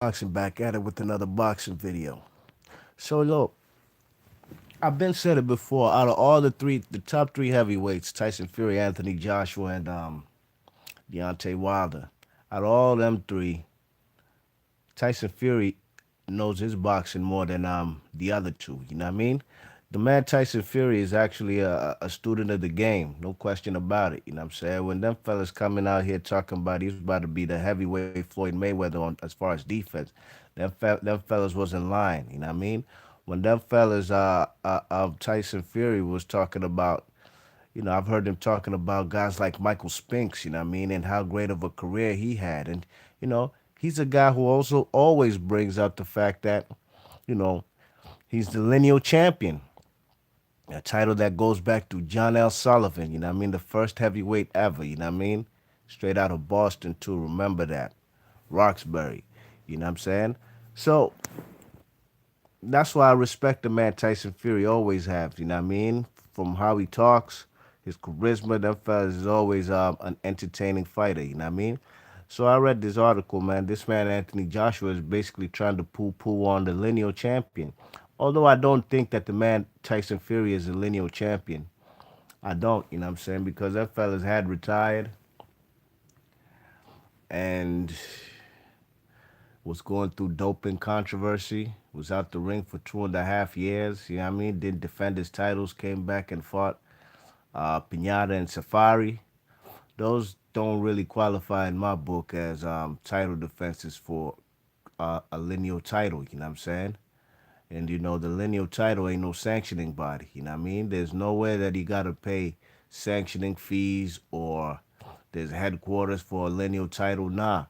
Boxing back at it with another boxing video. So look, I've been said it before. Out of all the top three heavyweights, Tyson Fury, Anthony Joshua, and Deontay Wilder. Out of all them three, Tyson Fury knows his boxing more than the other two. You know what I mean? The man Tyson Fury is actually a student of the game, no question about it. You know what I'm saying? When them fellas coming out here talking about he's about to be the heavyweight Floyd Mayweather on as far as defense, them fellas was in line. You know what I mean? When them fellas of Tyson Fury was talking about, I've heard them talking about guys like Michael Spinks, you know what I mean, and how great of a career he had. And, he's a guy who also always brings up the fact that, you know, he's the lineal champion, a title that goes back to John L. Sullivan, you know what I mean, the first heavyweight ever, you know what I mean, straight out of Boston, too. Remember that. Roxbury, you know what I'm saying? So that's why I respect the man Tyson Fury always have. You know what I mean? From how he talks, his charisma, that fella is always an entertaining fighter. You know what I mean? So I read this article, man. This man Anthony Joshua is basically trying to poo-poo on the lineal champion. Although I don't think that the man Tyson Fury is a lineal champion. I don't, you know what I'm saying? Because that fella's had retired and was going through doping controversy, was out the ring for 2.5 years, you know what I mean? Didn't defend his titles, came back and fought Pinata and Safari. Those don't really qualify in my book as title defenses for a lineal title, you know what I'm saying? And the lineal title ain't no sanctioning body, you know what I mean? There's nowhere that you gotta pay sanctioning fees or there's headquarters for a lineal title, nah.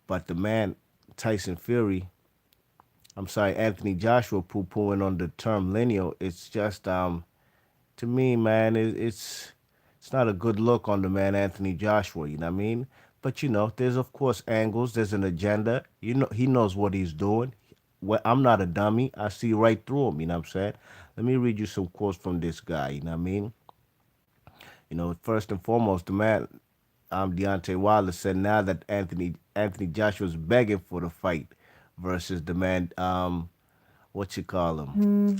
But the man Tyson Fury, I'm sorry, Anthony Joshua poo pooing on the term lineal. It's just to me, man, it's not a good look on the man Anthony Joshua. You know what I mean? But there's of course angles. There's an agenda. He knows what he's doing. Well, I'm not a dummy. I see right through him. You know what I'm saying? Let me read you some quotes from this guy. You know what I mean? First and foremost, the man Deontay Wilder said now that Anthony Joshua's begging for the fight versus the man what you call him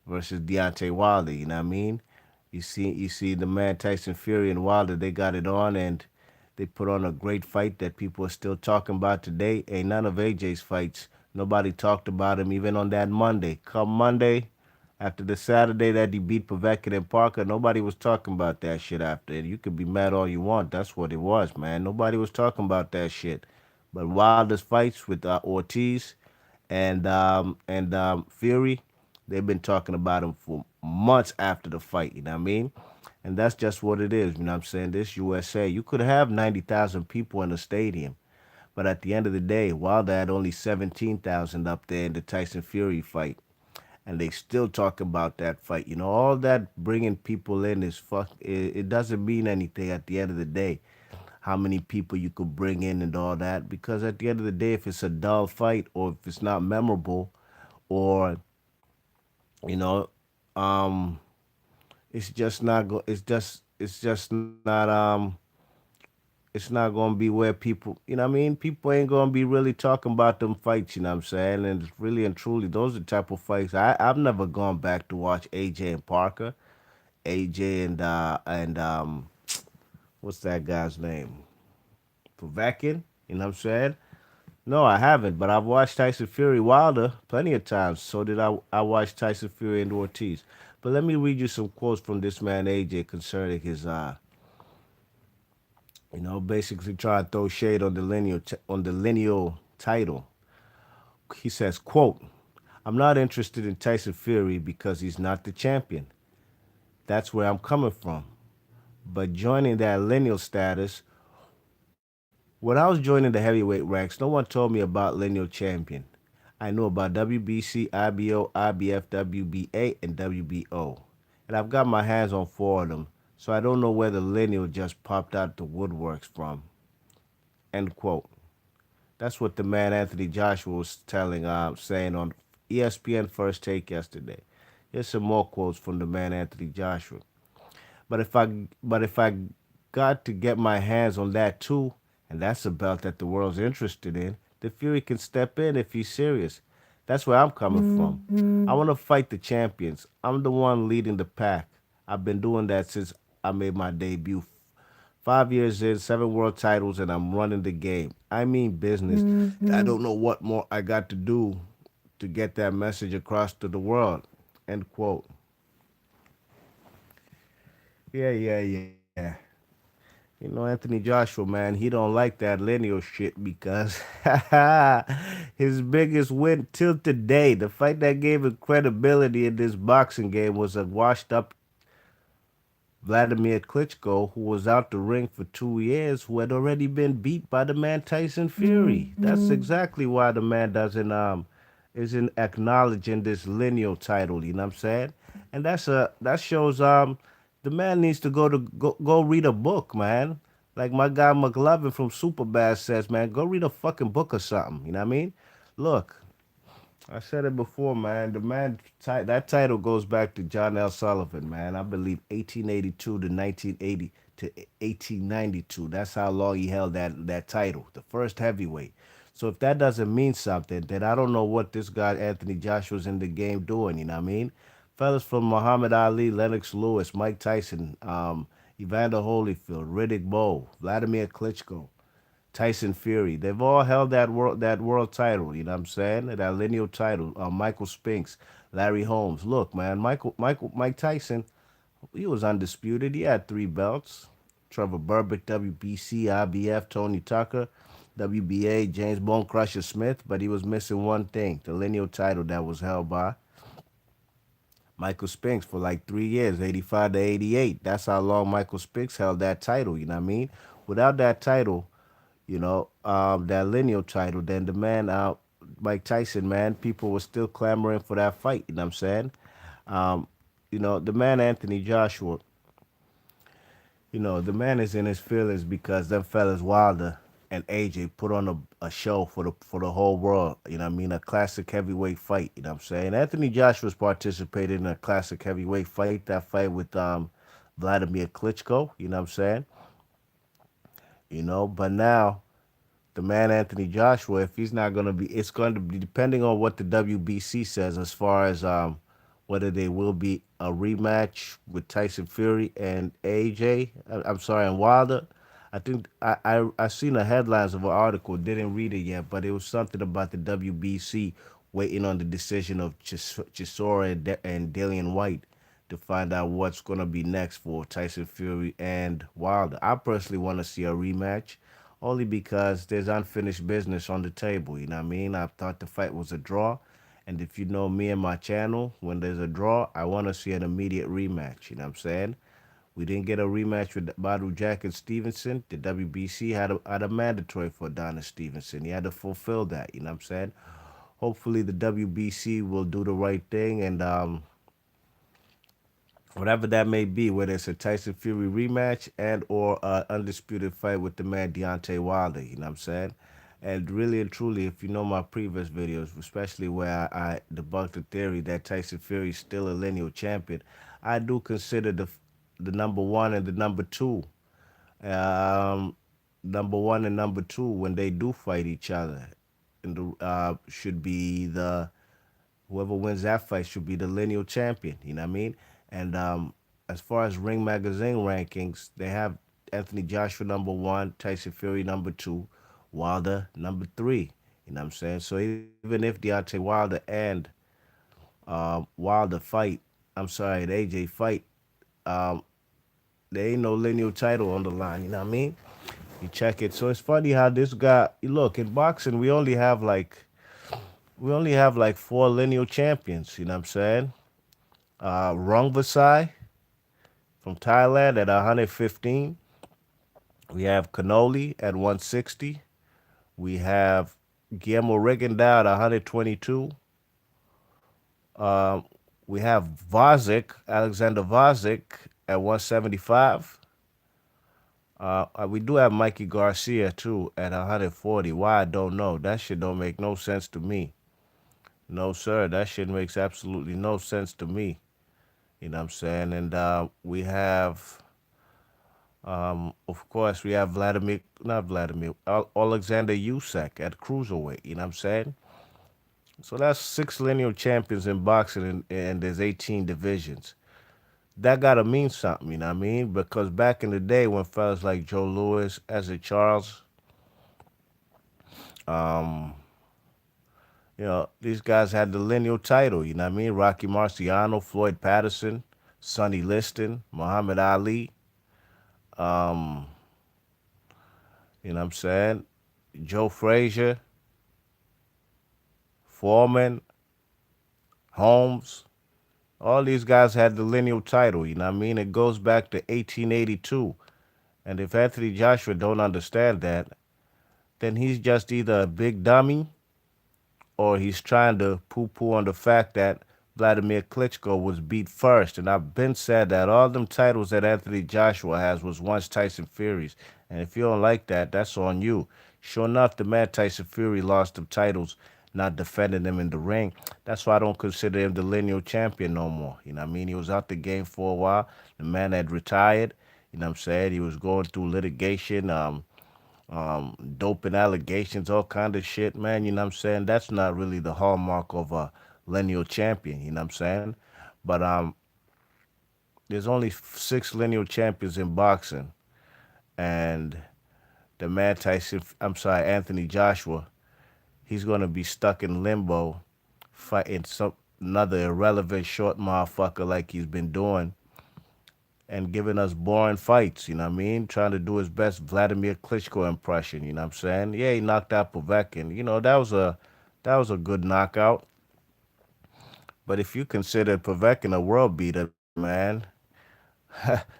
versus Deontay Wilder. You know what I mean? You see the man Tyson Fury and Wilder. They got it on and they put on a great fight that people are still talking about today. Ain't none of AJ's fights. Nobody talked about him even on that Monday. Come Monday, after the Saturday that he beat Povetkin and Parker, nobody was talking about that shit after. And you could be mad all you want. That's what it was, man. Nobody was talking about that shit. But Wilder's fights with Ortiz and Fury, they've been talking about him for months after the fight. You know what I mean? And that's just what it is. You know what I'm saying? This USA, you could have 90,000 people in the stadium, but at the end of the day, Wilder had only 17,000 up there in the Tyson Fury fight, and they still talk about that fight. All that bringing people in is fuck. It doesn't mean anything at the end of the day. How many people you could bring in and all that, because at the end of the day, if it's a dull fight or if it's not memorable, or you know, um, it's just not go. It's just not gonna be where people. You know what I mean? People ain't gonna be really talking about them fights. You know what I'm saying? And it's really and truly, those are the type of fights I've never gone back to watch AJ and Parker, AJ and what's that guy's name? Povetkin. You know what I'm saying? No, I haven't, but I've watched Tyson Fury Wilder plenty of times. So did I watched Tyson Fury and Ortiz. But let me read you some quotes from this man AJ concerning his basically trying to throw shade on the lineal title. He says, quote, "I'm not interested in Tyson Fury because he's not the champion. That's where I'm coming from. But joining that lineal status, when I was joining the heavyweight ranks, no one told me about lineal champion. I knew about WBC, IBO, IBF, WBA, and WBO. And I've got my hands on four of them, so I don't know where the lineal just popped out the woodworks from." End quote. That's what the man Anthony Joshua was saying on ESPN First Take yesterday. Here's some more quotes from the man Anthony Joshua. But if I got to get my hands on that too, and that's a belt that the world's interested in, the Fury can step in if he's serious. That's where I'm coming from. I want to fight the champions. I'm the one leading the pack. I've been doing that since I made my debut. 5 years in, 7 world titles, and I'm running the game. I mean business. I don't know what more I got to do to get that message across to the world. End quote. Yeah. Anthony Joshua, man, he don't like that lineal shit because his biggest win till today, the fight that gave him credibility in this boxing game was a washed up Vladimir Klitschko, who was out the ring for 2 years, who had already been beat by the man Tyson Fury. That's exactly why the man doesn't isn't acknowledging this lineal title. You know what I'm saying? And that shows the man needs to go read a book, man. Like my guy McLovin from Superbad says, man, go read a fucking book or something. You know what I mean? Look, I said it before, man. That title goes back to John L. Sullivan, man. I believe 1882 to 1980 to 1892. That's how long he held that title, the first heavyweight. So if that doesn't mean something, then I don't know what this guy Anthony Joshua's in the game doing. You know what I mean? Fellas from Muhammad Ali, Lennox Lewis, Mike Tyson, Evander Holyfield, Riddick Bowe, Vladimir Klitschko, Tyson Fury. They've all held that world title. You know what I'm saying? That lineal title. Michael Spinks, Larry Holmes. Look, man, Mike Tyson. He was undisputed. He had 3 belts. Trevor Burbick, WBC, IBF, Tony Tucker, WBA, James Bone Crusher Smith. But he was missing one thing: the lineal title that was held by Michael Spinks for like 3 years, 85 to 88. That's how long Michael Spinks held that title. You know what I mean? Without that title, that lineal title, then the man, Mike Tyson, man, people were still clamoring for that fight. You know what I'm saying? Um, the man Anthony Joshua, the man is in his feelings because them fellas Wilder and AJ put on a show for the whole world. You know what I mean? A classic heavyweight fight. You know what I'm saying? Anthony Joshua's participated in a classic heavyweight fight. That fight with Vladimir Klitschko. You know what I'm saying? But now the man Anthony Joshua, if he's not going to be, it's going to be depending on what the WBC says as far as whether there will be a rematch with Tyson Fury and AJ. I'm sorry, and Wilder. I think I seen the headlines of an article, didn't read it yet, but it was something about the WBC waiting on the decision of Chisora and Dillian White to find out what's going to be next for Tyson Fury and Wilder. I personally want to see a rematch only because there's unfinished business on the table. You know what I mean? I thought the fight was a draw. And if you know me and my channel, when there's a draw, I want to see an immediate rematch. You know what I'm saying? We didn't get a rematch with Badou Jack and Stevenson. The WBC had a mandatory for Adonis Stevenson. He had to fulfill that. You know what I'm saying? Hopefully the WBC will do the right thing and whatever that may be, whether it's a Tyson Fury rematch and or an undisputed fight with the man Deontay Wilder, you know what I'm saying? And really and truly, if you know my previous videos, especially where I debunked the theory that Tyson Fury is still a lineal champion, I do consider the number one and the number two, um, number one and number two when they do fight each other, and should be the whoever wins that fight should be the lineal champion. You know what I mean? And as far as Ring Magazine rankings, they have Anthony Joshua number one, Tyson Fury number two, Wilder number three. You know what I'm saying? So even if Deontay Wilder and Wilder fight, I'm sorry, the AJ fight, um, there ain't no lineal title on the line. You know what I mean? You check it. So it's funny how this guy. Look, in boxing, we only have like 4 lineal champions. You know what I'm saying? Rung Vasai from Thailand at 115. We have Canoli at 160. We have Guillermo Rigondeaux at 122. Um, we have Alexander Vazik at 175. We do have Mikey Garcia too at 140. Why I don't know. That shit don't make no sense to me. No sir, that shit makes absolutely no sense to me. You know what I'm saying? And we have Of course, we have Alexander Usyk at cruiserweight. You know what I'm saying? So that's six lineal champions in boxing, and there's 18 divisions. That gotta mean something, you know what I mean? Because back in the day when fellas like Joe Louis, Ezra Charles, um, these guys had the lineal title, you know what I mean? Rocky Marciano, Floyd Patterson, Sonny Liston, Muhammad Ali, um, you know what I'm saying? Joe Frazier, Foreman, Holmes. All these guys had the lineal title, you know what I mean? It goes back to 1882. And if Anthony Joshua don't understand that, then he's just either a big dummy or he's trying to poo-poo on the fact that Vladimir Klitschko was beat first. And I've been said that all them titles that Anthony Joshua has was once Tyson Fury's. And if you don't like that, that's on you. Sure enough, the man Tyson Fury lost the titles, not defending them in the ring. That's why I don't consider him the lineal champion no more. You know what I mean? He was out the game for a while. The man had retired. You know what I'm saying? He was going through litigation. Doping allegations, all kind of shit, man. You know what I'm saying? That's not really the hallmark of a lineal champion. You know what I'm saying? But there's only six lineal champions in boxing, and the man Anthony Joshua, he's gonna be stuck in limbo, fighting some another irrelevant short motherfucker like he's been doing and giving us boring fights, you know what I mean? Trying to do his best Vladimir Klitschko impression, you know what I'm saying? Yeah, he knocked out Povetkin. That was a good knockout. But if you consider Povetkin a world beater, man,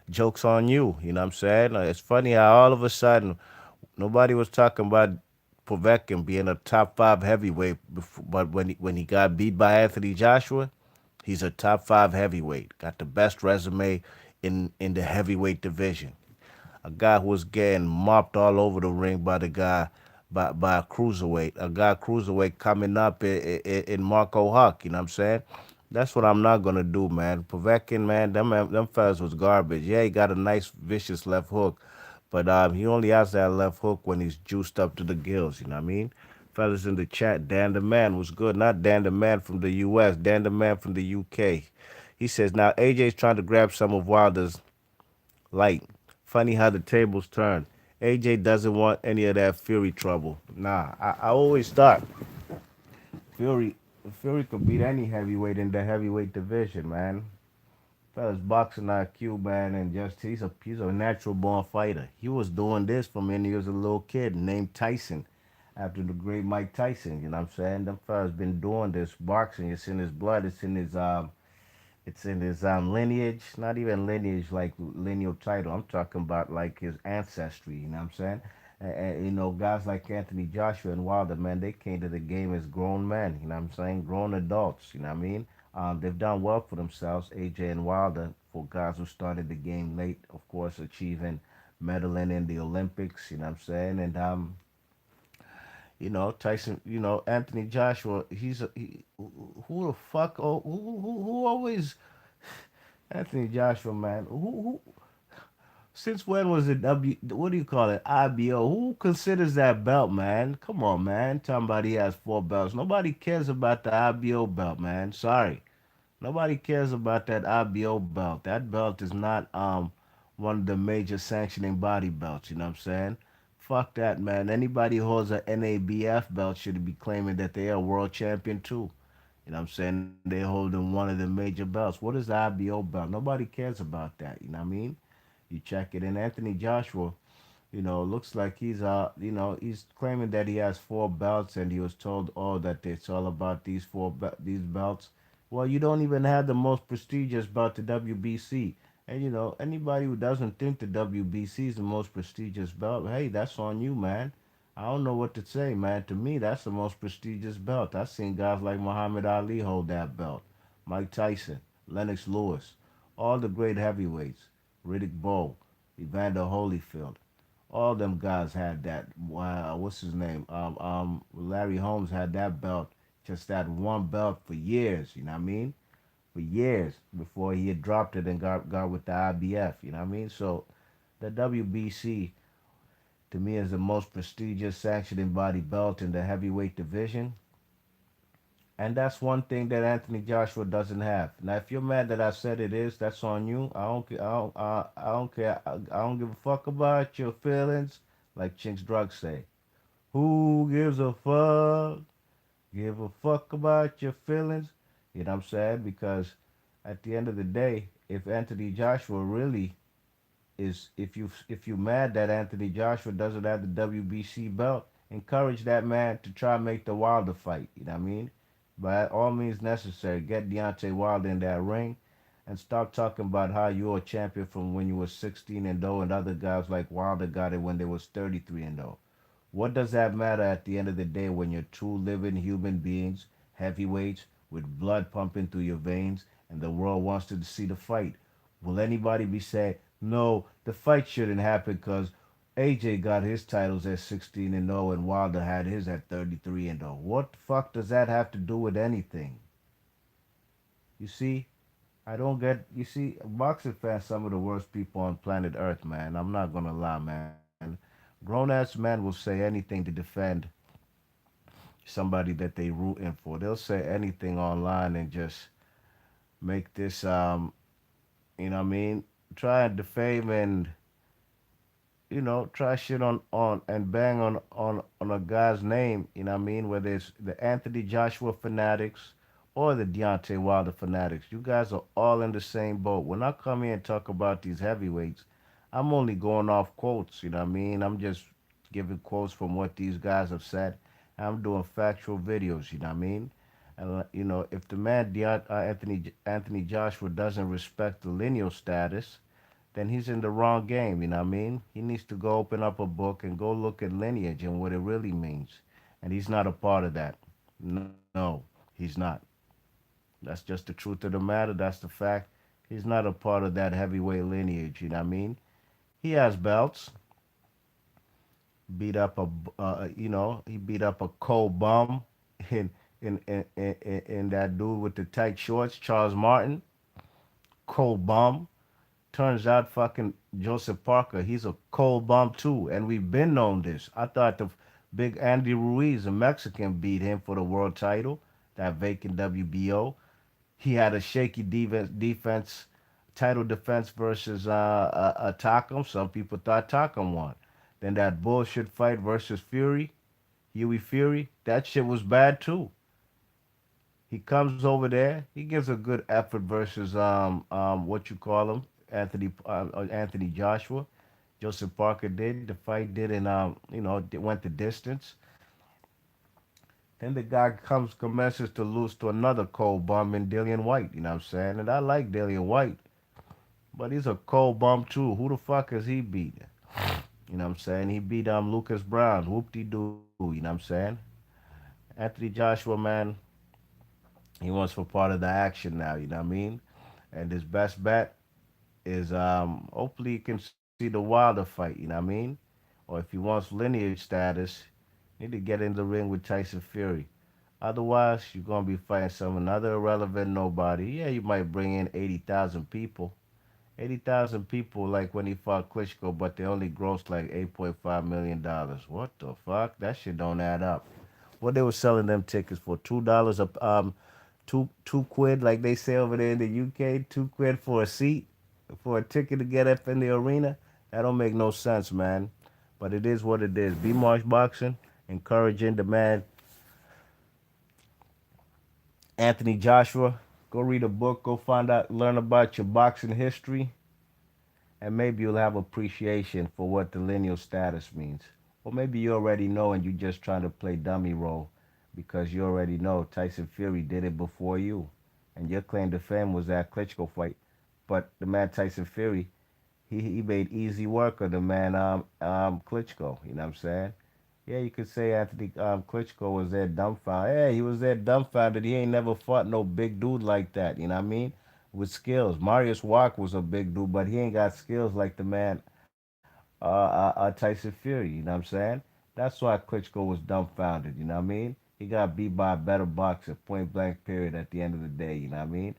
joke's on you, you know what I'm saying? It's funny how all of a sudden nobody was talking about Povetkin being a top five heavyweight, but when he got beat by Anthony Joshua, he's a top five heavyweight. Got the best resume in the heavyweight division. A guy who was getting mopped all over the ring by the guy by a cruiserweight. A guy cruiserweight coming up in Marco Huck. You know what I'm saying? That's what I'm not gonna do, man. Povetkin, man, them fellas was garbage. Yeah, he got a nice vicious left hook, but he only has that left hook when he's juiced up to the gills. You know what I mean? Fellas in the chat, Dan the Man was good. Not Dan the Man from the U.S., Dan the Man from the U.K. He says now AJ's trying to grab some of Wilder's light. Funny how the tables turn. AJ doesn't want any of that Fury trouble. Nah, I always thought Fury Fury could beat any heavyweight in the heavyweight division, man. Fella's boxing IQ, man, and just he's a natural born fighter. He was doing this from when he was a little kid named Tyson, after the great Mike Tyson. You know what I'm saying? Them fellas been doing this boxing. It's in his blood. It's in his lineage, not even lineage like lineal title. I'm talking about like his ancestry. You know what I'm saying? And guys like Anthony Joshua and Wilder, man, they came to the game as grown men. You know what I'm saying? Grown adults. You know what I mean? They've done well for themselves, AJ and Wilder, for guys who started the game late. Of course, achieving medaling in the Olympics. You know what I'm saying? And Tyson, Anthony Joshua, who the fuck, who always, Anthony Joshua, man, since when was it what do you call it, IBO? Who considers that belt, man? Come on, man. Talking about he has four belts. Nobody cares about the IBO belt, man. Sorry. Nobody cares about that IBO belt. That belt is not one of the major sanctioning body belts. You know what I'm saying? Fuck that, man. Anybody who holds a NABF belt should be claiming that they are world champion too. You know what I'm saying? They're holding one of the major belts. What is the IBO belt? Nobody cares about that. You know what I mean? You check it. And Anthony Joshua, looks like he's claiming that he has four belts, and he was told, oh, that it's all about these belts. Well, you don't even have the most prestigious belt, the WBC. And anybody who doesn't think the WBC is the most prestigious belt, hey, that's on you, man. I don't know what to say, man. To me, that's the most prestigious belt. I've seen guys like Muhammad Ali hold that belt, Mike Tyson, Lennox Lewis, all the great heavyweights, Riddick Bowe, Evander Holyfield. All them guys had that. Wow, what's his name? Larry Holmes had that belt, just that one belt for years. You know what I mean? For years before he had dropped it and got with the IBF. You know what I mean? So The WBC to me is the most prestigious sanctioned body belt in the heavyweight division. And that's one thing that Anthony Joshua doesn't have. Now, if you're mad that I said it is, that's on you. I don't care. I don't give a fuck about your feelings, like Chinks Drug say. Who gives a fuck? Give a fuck about your feelings. You know what I'm saying? Because at the end of the day, if Anthony Joshua really is, if you mad that Anthony Joshua doesn't have the WBC belt, encourage that man to try and make the Wilder fight. You know what I mean? By all means necessary, get Deontay Wilder in that ring, and stop talking about how you're a champion from when you were 16 and 0, and other guys like Wilder got it when they was 33 and 0. What does that matter at the end of the day when you're two living human beings, heavyweights, with blood pumping through your veins, and the world wants to see the fight? Will anybody be saying, no, the fight shouldn't happen because AJ got his titles at 16 and 0 and Wilder had his at 33 and 0? What the fuck does that have to do with anything? You see, I don't get. You see, boxing fans, some of the worst people on planet Earth, man. I'm not gonna lie, man. Grown ass man will say anything to defend somebody that they rooting for. They'll say anything online and just make this, you know what I mean? Try and defame and try shit on and bang on a guy's name, you know what I mean? Whether it's the Anthony Joshua fanatics or the Deontay Wilder fanatics. You guys are all in the same boat. When I come here and talk about these heavyweights, I'm only going off quotes, you know what I mean? I'm just giving quotes from what these guys have said. I'm doing factual videos, you know what I mean? And if the man Anthony Joshua doesn't respect the lineal status, then he's in the wrong game, you know what I mean? He needs to go open up a book and go look at lineage and what it really means. And he's not a part of that. No, he's not. That's just the truth of the matter. That's the fact. He's not a part of that heavyweight lineage, you know what I mean? He has belts. He beat up a cold bum in in that dude with the tight shorts, Charles Martin. Cold bum. Turns out fucking Joseph Parker, he's a cold bomb too, and we've been known this. I thought the big Andy Ruiz, a Mexican, beat him for the world title, that vacant WBO. He had a shaky defense title defense versus Takam. Some people thought Takam won. Then that bullshit fight versus Fury, Huey Fury, that shit was bad too. He comes over there. He gives a good effort versus what you call him, Anthony Joshua. Joseph Parker did. The fight did, and went the distance. Then the guy commences to lose to another cold bum in Dillian White. You know what I'm saying? And I like Dillian White, but he's a cold bum too. Who the fuck has he beat? You know what I'm saying? He beat Lucas Brown. Whoop de doo. You know what I'm saying? Anthony Joshua, man, he wants for part of the action now. You know what I mean? And his best bet is hopefully you can see the Wilder fight, you know what I mean? Or if he wants lineage status, you need to get in the ring with Tyson Fury. Otherwise, you're gonna be fighting some another irrelevant nobody. Yeah, you might bring in 80,000 people. 80,000 people like when he fought Klitschko, but they only grossed like $8.5 million. What the fuck? That shit don't add up. What they were selling them tickets for? $2 a two quid like they say over there in the UK. 2 quid for a seat, for a ticket to get up in the arena. That don't make no sense, man. But it is what it is. Be Marsh Boxing, encouraging the man Anthony Joshua. Go read a book. Go find out, learn about your boxing history, and maybe you'll have appreciation for what the lineal status means. Or maybe you already know and you're just trying to play dummy role because you already know Tyson Fury did it before you. And your claim to fame was that Klitschko fight. But the man Tyson Fury, he made easy work of the man Klitschko. You know what I'm saying? Yeah, you could say Anthony Klitschko was there dumbfounded. Yeah, he was there dumbfounded. He ain't never fought no big dude like that. You know what I mean? With skills. Marius Walk was a big dude, but he ain't got skills like the man Tyson Fury. You know what I'm saying? That's why Klitschko was dumbfounded. You know what I mean? He got beat by a better boxer, point blank period. At the end of the day, you know what I mean?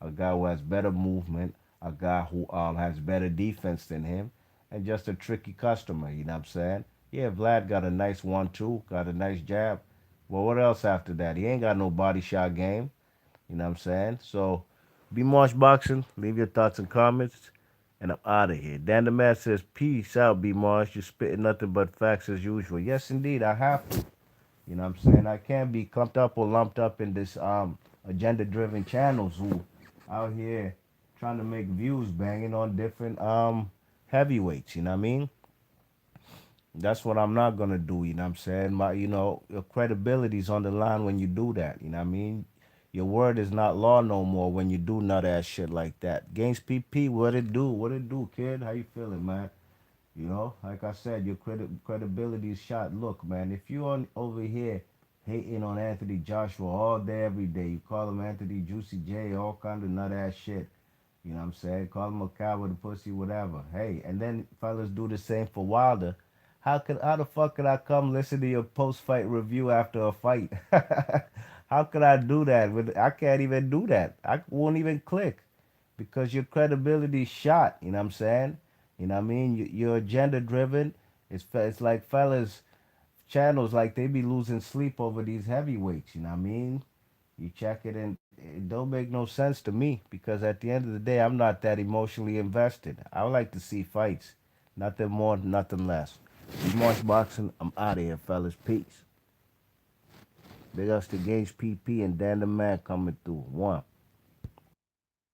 A guy who has better movement, a guy who has better defense than him, and just a tricky customer. You know what I'm saying? Yeah, Vlad got a nice 1-2, got a nice jab. Well, what else after that? He ain't got no body shot game. You know what I'm saying? So, be Marsh Boxing. Leave your thoughts and comments. And I'm out of here. Dan the Man says, peace out, B Marsh. You're spitting nothing but facts as usual. Yes, indeed, I have to. You know what I'm saying? I can't be clumped up or lumped up in this agenda driven channels who out here trying to make views banging on different heavyweights, you know what I mean? That's what I'm not gonna do, you know what I'm saying? Your credibility's on the line when you do that, you know what I mean? Your word is not law no more when you do nut ass shit like that. Games PP, what it do? What it do, kid? How you feeling, man? Like I said, your credibility is shot. Look, man, if you on over here hating on Anthony Joshua all day, every day, you call him Anthony Juicy J, all kind of nut ass shit. You know what I'm saying? Call him a coward, a pussy, whatever. Hey, and then fellas do the same for Wilder. How the fuck could I come listen to your post fight review after a fight? How could I do that? I can't even do that. I won't even click because your credibility shot. You know what I'm saying? You know what I mean? You're agenda driven. It's like fellas channels like they be losing sleep over these heavyweights. You know what I mean? You check it and it don't make no sense to me because at the end of the day, I'm not that emotionally invested. I like to see fights, nothing more, nothing less. March Boxing, I'm out of here, fellas. Peace. Big ups to Gage PP and Dan the Man coming through. One.